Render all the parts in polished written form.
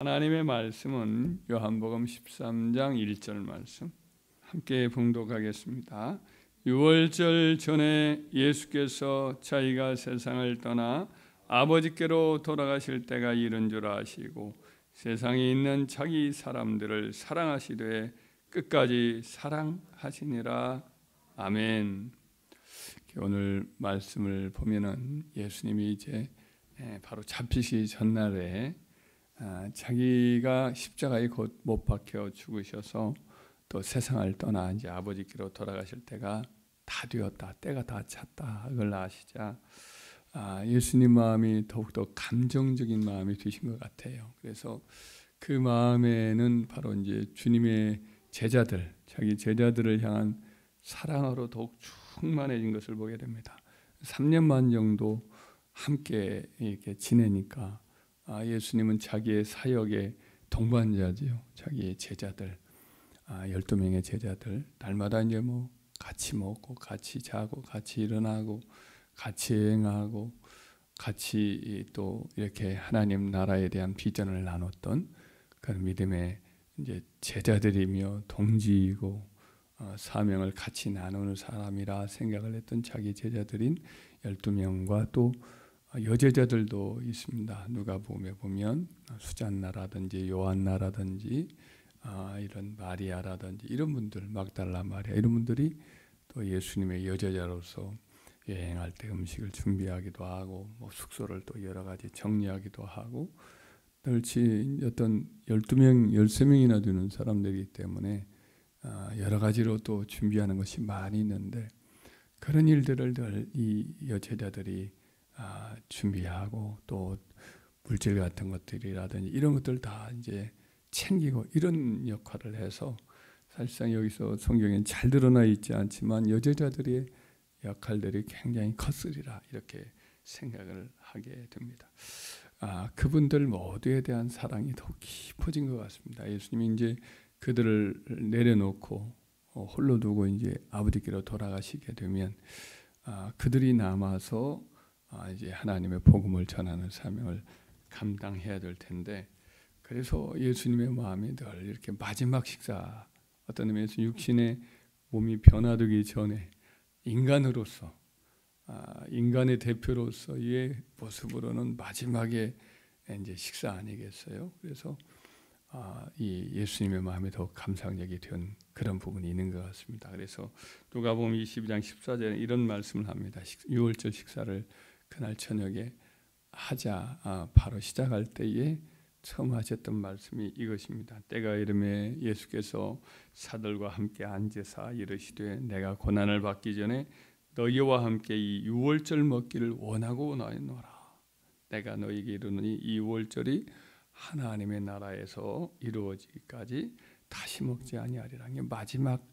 하나님의 말씀은 요한복음 13장 1절 말씀 함께 봉독하겠습니다. 유월절 전에 예수께서 자기가 세상을 떠나 아버지께로 돌아가실 때가 이른 줄 아시고 세상에 있는 자기 사람들을 사랑하시되 끝까지 사랑하시니라. 아멘. 오늘 말씀을 보면은 예수님이 이제 바로 잡히시 전날에 자기가 십자가에 곧 못 박혀 죽으셔서 또 세상을 떠나 이제 아버지께로 돌아가실 때가 다 되었다, 때가 다 찼다 그걸 아시자 예수님 마음이 더욱더 감정적인 마음이 되신 것 같아요. 그래서 그 마음에는 바로 이제 주님의 제자들, 자기 제자들을 향한 사랑으로 더욱 충만해진 것을 보게 됩니다. 3년 반 정도 함께 이렇게 지내니까 예수님은 자기의 사역의 동반자지요. 자기의 제자들, 12명의 제자들 날마다 이제 뭐 같이 먹고 같이 자고 같이 일어나고 같이 여행하고 같이 또 이렇게 하나님 나라에 대한 비전을 나눴던 그런 믿음의 이제 제자들이며 동지이고 사명을 같이 나누는 사람이라 생각을 했던 자기 제자들인 12명과 또 여제자들도 있습니다. 누가복음에 보면 수잔나라든지 요한나라든지 이런 마리아라든지 이런 분들, 막달라 마리아 이런 분들이 또 예수님의 여제자로서 여행할 때 음식을 준비하기도 하고 뭐 숙소를 또 여러 가지 정리하기도 하고 그렇지 어떤 12명, 13명이나 되는 사람들이기 때문에 여러 가지로 또 준비하는 것이 많이 있는데 그런 일들을 늘 이 여제자들이 준비하고 또 물질 같은 것들이라든지 이런 것들 다 이제 챙기고 이런 역할을 해서 사실상 여기서 성경에 잘 드러나 있지 않지만 여제자들의 역할들이 굉장히 컸으리라 이렇게 생각을 하게 됩니다. 그분들 모두에 대한 사랑이 더 깊어진 것 같습니다. 예수님이 이제 그들을 내려놓고 홀로 두고 이제 아버지께로 돌아가시게 되면 그들이 남아서 이제 하나님의 복음을 전하는 사명을 감당해야 될 텐데 그래서 예수님의 마음이 늘 이렇게 마지막 식사 어떤 의미에서 육신의 몸이 변화되기 전에 인간으로서 인간의 대표로서의 모습으로는 마지막에 이제 식사 아니겠어요? 그래서 이 예수님의 마음이 더욱 감상적이 된 그런 부분이 있는 것 같습니다. 그래서 누가복음 22장 14절에 이런 말씀을 합니다. 유월절 식사를 그날 저녁에 하자 바로 시작할 때에 처음 하셨던 말씀이 이것입니다. 때가 이르매 예수께서 사들과 함께 앉으사 이르시되 내가 고난을 받기 전에 너희와 함께 이 유월절 먹기를 원하고 원하노라. 내가 너희에게 이르노니 이 유월절이 하나님의 나라에서 이루어지기까지 다시 먹지 아니하리라. 마지막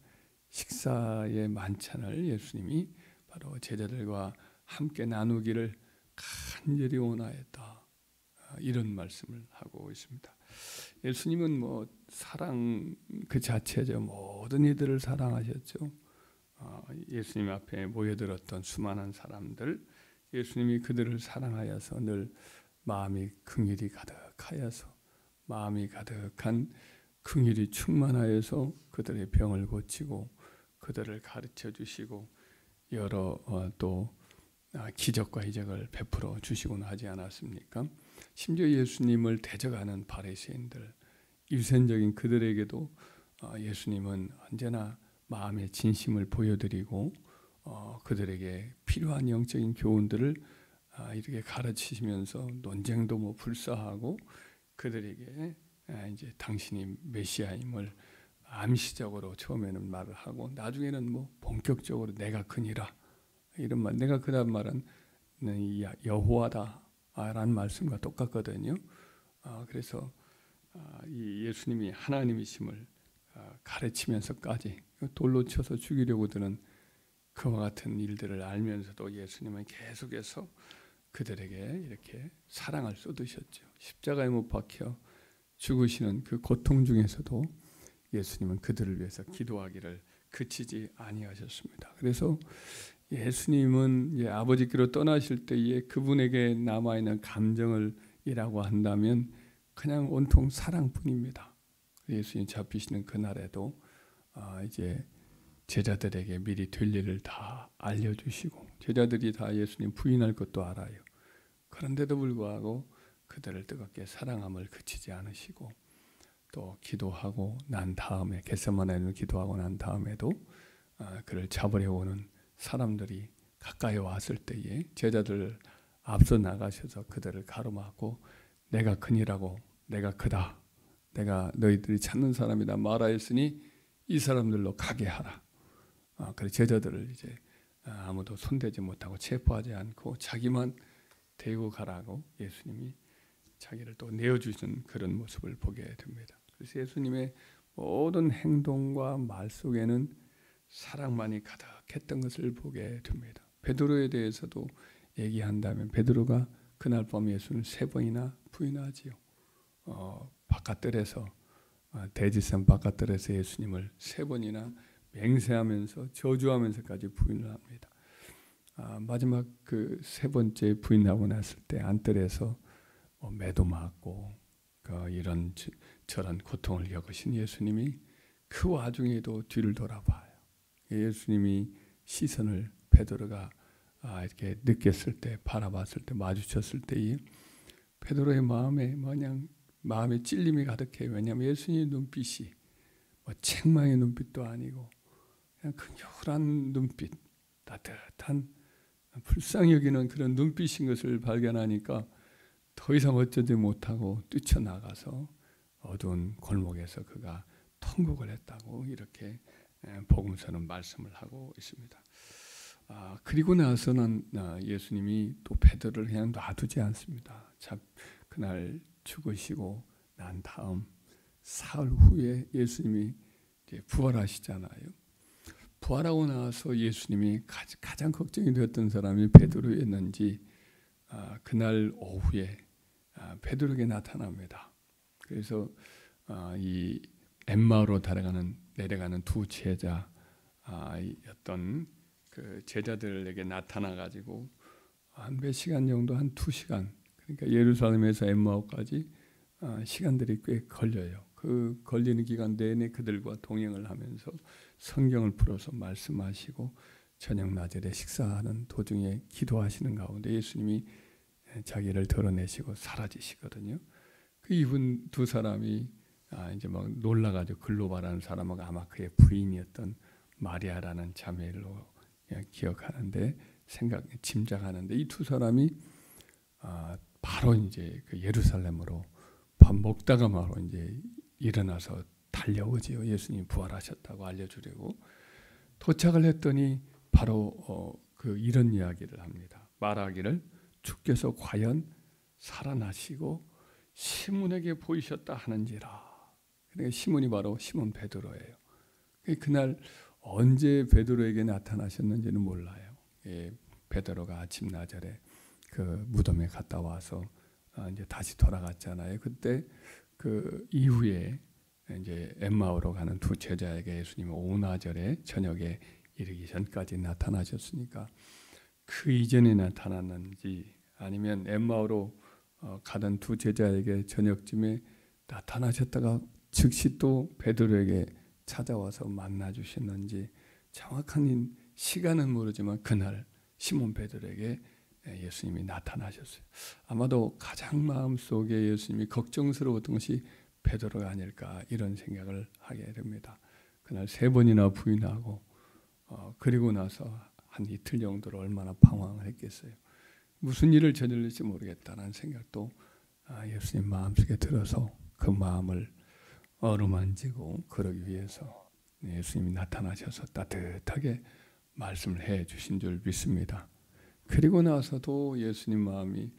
식사의 만찬을 예수님이 바로 제자들과 함께 나누기를 간절히 원하였다. 이런 말씀을 하고 있습니다. 예수님은 뭐 사랑 그 자체죠. 모든 이들을 사랑하셨죠. 예수님 앞에 모여들었던 수많은 사람들, 예수님이 그들을 사랑하여서 늘 마음이 긍휼이 가득하여서 마음이 가득한 긍휼이 충만하여서 그들의 병을 고치고 그들을 가르쳐 주시고 여러 또 기적과 이적을 베풀어 주시곤 하지 않았습니까? 심지어 예수님을 대적하는 바리새인들, 유센적인 그들에게도 예수님은 언제나 마음의 진심을 보여드리고 그들에게 필요한 영적인 교훈들을 이렇게 가르치시면서 논쟁도 뭐 불사하고 그들에게 이제 당신이 메시아임을 암시적으로 처음에는 말을 하고 나중에는 뭐 본격적으로 내가 그니라 이런 말, 내가 그다음 말은 여호와다라는 말씀과 똑같거든요. 그래서 이 예수님이 하나님이심을 가르치면서까지 돌로 쳐서 죽이려고 드는 그와 같은 일들을 알면서도 예수님은 계속해서 그들에게 이렇게 사랑을 쏟으셨죠. 십자가에 못 박혀 죽으시는 그 고통 중에서도 예수님은 그들을 위해서 기도하기를 그치지 아니하셨습니다. 그래서 예수님은 이제 아버지께로 떠나실 때에 그분에게 남아있는 감정을 이라고 한다면 그냥 온통 사랑뿐입니다. 예수님 잡히시는 그날에도 이제 제자들에게 미리 될 일을 다 알려주시고 제자들이 다 예수님 부인할 것도 알아요. 그런데도 불구하고 그들을 뜨겁게 사랑함을 그치지 않으시고 또 기도하고 난 다음에 겟세마네를 기도하고 난 다음에도 그를 잡으려고 오는 사람들이 가까이 왔을 때에 제자들 앞서 나가셔서 그들을 가로막고 내가 그니라고 내가 그다 내가 너희들이 찾는 사람이다 말하였으니 이 사람들로 가게 하라. 그래서 제자들을 이제 아무도 손대지 못하고 체포하지 않고 자기만 데리고 가라고 예수님이 자기를 또 내어주시는 그런 모습을 보게 됩니다. 그래서 예수님의 모든 행동과 말 속에는 사랑만이 가득했던 것을 보게 됩니다. 베드로에 대해서도 얘기한다면 베드로가 그날 밤 예수를 3번이나 부인하지요. 바깥들에서 대지산 바깥들에서 예수님을 3번이나 맹세하면서 저주하면서까지 부인을 합니다. 마지막 그 3번째 부인하고 났을 때 안뜰에서 매도 맞고 이런 저런 고통을 겪으신 예수님이 그 와중에도 뒤를 돌아봐요. 예수님이 시선을 베드로가 이렇게 느꼈을 때 바라봤을 때 마주쳤을 때에 베드로의 마음에 마음에 찔림이 가득해요. 왜냐하면 예수님의 눈빛이 책망의 눈빛도 아니고 그냥 긍휼한 눈빛, 따뜻한 불쌍히 여기는 그런 눈빛인 것을 발견하니까 더 이상 어쩌지 못하고 뛰쳐나가서 어두운 골목에서 그가 통곡을 했다고 이렇게 복음서는 말씀을 하고 있습니다. 그리고 나서는 예수님이 또 베드로를 그냥 놔두지 않습니다. 그날 죽으시고 난 다음 사흘 후에 예수님이 이제 부활하시잖아요. 부활하고 나서 예수님이 가장 걱정이 되었던 사람이 베드로였는지 그날 오후에 베드로에게 나타납니다. 그래서 이 엠마오로 내려가는 두 제자였던 그 제자들에게 나타나 가지고 한 몇 시간 정도 한 2시간 그러니까 예루살렘에서 엠마오까지 시간들이 꽤 걸려요. 그 걸리는 기간 내내 그들과 동행을 하면서 성경을 풀어서 말씀하시고 저녁 낮에 식사하는 도중에 기도하시는 가운데 예수님이 자기를 드러내시고 사라지시거든요. 그 이분 두 사람이 이제 막 놀라가지고 글로바라는 사람하고 아마 그의 부인이었던 마리아라는 자매로 기억하는데 짐작하는데 이 두 사람이 바로 이제 그 예루살렘으로 밥 먹다가 바로 이제 일어나서 달려오지요. 예수님 부활하셨다고 알려주려고 도착을 했더니 바로 이런 이야기를 합니다. 말하기를 주께서 과연 살아나시고 시몬에게 보이셨다 하는지라. 그러니까 시몬이 바로 시몬 베드로예요. 그날 언제 베드로에게 나타나셨는지는 몰라요. 베드로가 아침 나절에 그 무덤에 갔다 와서 이제 다시 돌아갔잖아요. 그때 그 이후에 이제 엠마오로 가는 두 제자에게 예수님은 오나절에 저녁에 이르기 전까지 나타나셨으니까 그 이전에 나타났는지 아니면 엠마오로 가던 두 제자에게 저녁쯤에 나타나셨다가 즉시 또 베드로에게 찾아와서 만나 주셨는지 정확한 시간은 모르지만 그날 시몬 베드로에게 예수님이 나타나셨어요. 아마도 가장 마음속에 예수님이 걱정스러웠던 것이 베드로가 아닐까 이런 생각을 하게 됩니다. 그날 3번이나 부인하고 그리고 나서 한 이틀 정도로 얼마나 방황을 했겠어요. 무슨 일을 저질릴지 모르겠다는 생각도 예수님 마음속에 들어서 그 마음을 어루만지고 그러기 위해서 예수님이 나타나셔서 따뜻하게 말씀을 해 주신 줄 믿습니다. 그리고 나서도 예수님 마음이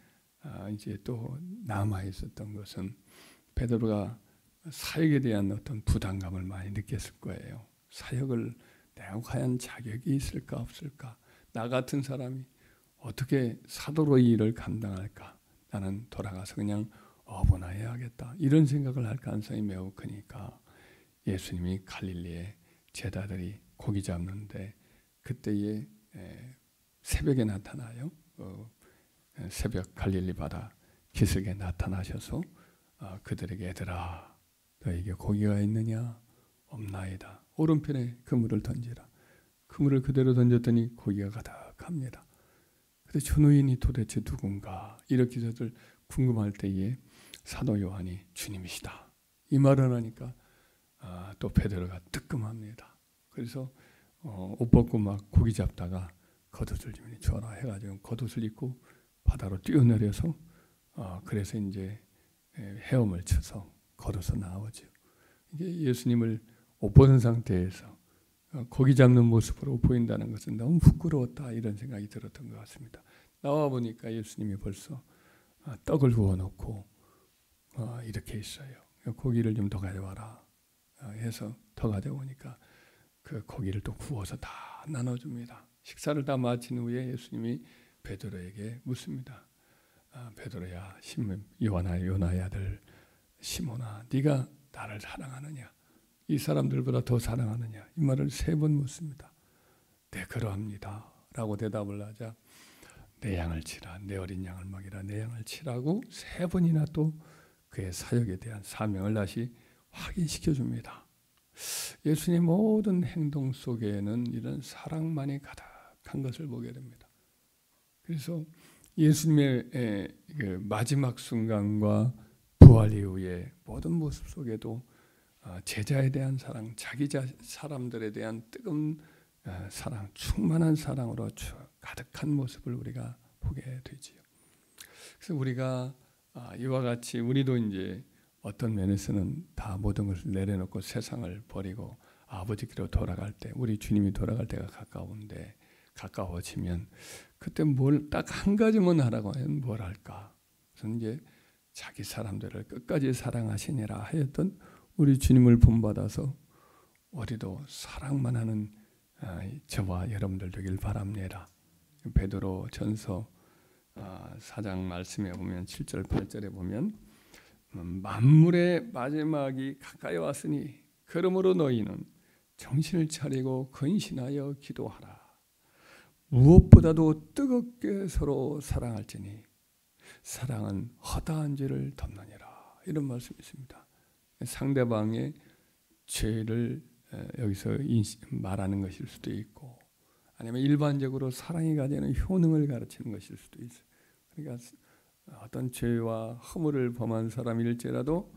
이제 또 남아 있었던 것은 베드로가 사역에 대한 어떤 부담감을 많이 느꼈을 거예요. 사역을 내가 과연 자격이 있을까 없을까? 나 같은 사람이 어떻게 사도로 이 일을 감당할까? 나는 돌아가서 그냥 어부나 해야겠다. 이런 생각을 할 가능성이 매우 크니까 예수님이 갈릴리에 제자들이 고기 잡는데 그때에 새벽에 나타나요. 새벽 갈릴리 바다 기슭에 나타나셔서 그들에게 얘들아 너에게 고기가 있느냐 없나이다. 오른편에 그물을 던지라. 그물을 그대로 던졌더니 고기가 가득합니다. 그런데 전우인이 도대체 누군가 이렇게 저들 궁금할 때에 사도 요한이 주님이시다 이 말을 하니까 또 베드로가 뜨끔합니다. 그래서 옷 벗고 막 고기 잡다가 겉옷을 좀 줘라 해가지고 겉옷을 입고 바다로 뛰어내려서 그래서 이제 헤엄을 쳐서 걸어서 나오죠. 이게 예수님을 옷 벗은 상태에서 고기 잡는 모습으로 보인다는 것은 너무 부끄러웠다 이런 생각이 들었던 것 같습니다. 나와 보니까 예수님이 벌써 떡을 구워놓고 이렇게 있어요. 고기를 좀 더 가져와라 해서 더 가져오니까 그 고기를 또 구워서 다 나눠줍니다. 식사를 다 마친 후에 예수님이 베드로에게 묻습니다. 베드로야, 요나의 아들 시몬아, 네가 나를 사랑하느냐? 이 사람들보다 더 사랑하느냐? 이 말을 3번 묻습니다. 네, 그러합니다 라고 대답을 하자 내 양을 치라, 내 어린 양을 먹이라, 내 양을 치라고 3번이나 또 그의 사역에 대한 사명을 다시 확인시켜 줍니다. 예수님 모든 행동 속에는 이런 사랑만이 가득한 것을 보게 됩니다. 그래서 예수님의 그 마지막 순간과 부활 이후의 모든 모습 속에도 제자에 대한 사랑, 자기 사람들에 대한 뜨거운 사랑, 충만한 사랑으로 가득한 모습을 우리가 보게 되지요. 그래서 우리가 이와 같이 우리도 이제 어떤 면에서는 다 모든 것을 내려놓고 세상을 버리고 아버지께로 돌아갈 때, 우리 주님이 돌아갈 때가 가까워지면 그때 뭘 딱 한 가지만 하라고 하면 뭘 할까? 그래서 이제 자기 사람들을 끝까지 사랑하시니라 하였던 우리 주님을 본받아서 우리도 사랑만 하는 저와 여러분들 되길 바랍니다. 베드로 전서 4장 말씀에 보면 7절 8절에 보면 만물의 마지막이 가까이 왔으니 그러므로 너희는 정신을 차리고 근신하여 기도하라. 무엇보다도 뜨겁게 서로 사랑할지니 사랑은 허다한 죄를 덮느니라. 이런 말씀이 있습니다. 상대방의 죄를 여기서 말하는 것일 수도 있고 아니면 일반적으로 사랑이 가지는 효능을 가르치는 것일 수도 있어요. 그러니까 어떤 죄와 허물을 범한 사람일지라도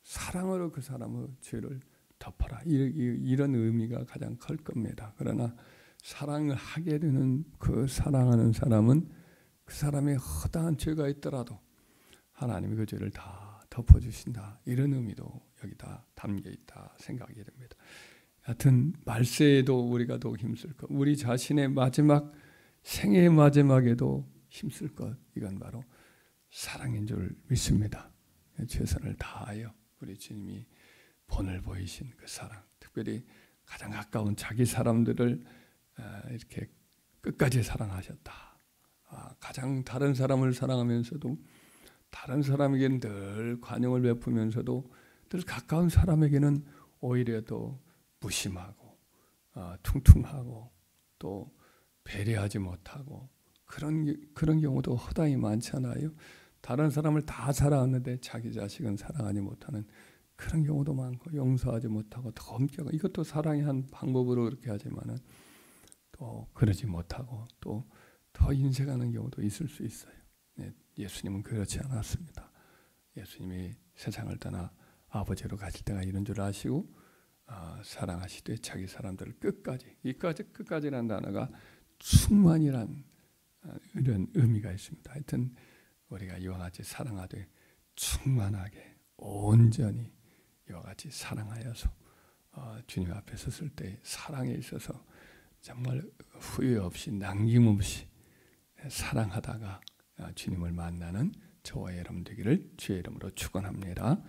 사랑으로 그 사람의 죄를 덮어라. 이런 의미가 가장 클 겁니다. 그러나 사랑을 하게 되는 그 사랑하는 사람은 그 사람의 허다한 죄가 있더라도 하나님이 그 죄를 다 덮어주신다. 이런 의미도 여기다 담겨 있다 생각이 됩니다. 하여튼 말세에도 우리가 더욱 힘쓸 것, 우리 자신의 마지막 생애의 마지막에도 힘쓸 것, 이건 바로 사랑인 줄 믿습니다. 최선을 다하여 우리 주님이 본을 보이신 그 사랑, 특별히 가장 가까운 자기 사람들을 이렇게 끝까지 사랑하셨다. 가장 다른 사람을 사랑하면서도 다른 사람에게는 늘 관용을 베푸면서도 늘 가까운 사람에게는 오히려 또 무심하고 퉁퉁하고 또 배려하지 못하고 그런 경우도 허다히 많잖아요. 다른 사람을 다 사랑하는데 자기 자식은 사랑하지 못하는 그런 경우도 많고 용서하지 못하고 더 엄격하고 이것도 사랑의 한 방법으로 그렇게 하지만은 또 그러지 못하고 또 더 인색하는 경우도 있을 수 있어요. 네, 예수님은 그렇지 않았습니다. 예수님이 세상을 떠나 아버지로 가실 때가 이런 줄 아시고 사랑하시되 자기 사람들을 끝까지라는 단어가 충만이란 이런 의미가 있습니다. 하여튼 우리가 이와 같이 사랑하되 충만하게 온전히 이와 같이 사랑하여서 주님 앞에 섰을 때 사랑에 있어서 정말 후회 없이 남김없이 사랑하다가 주님을 만나는 저와 여러분 되기를 주의 이름으로 축원합니다.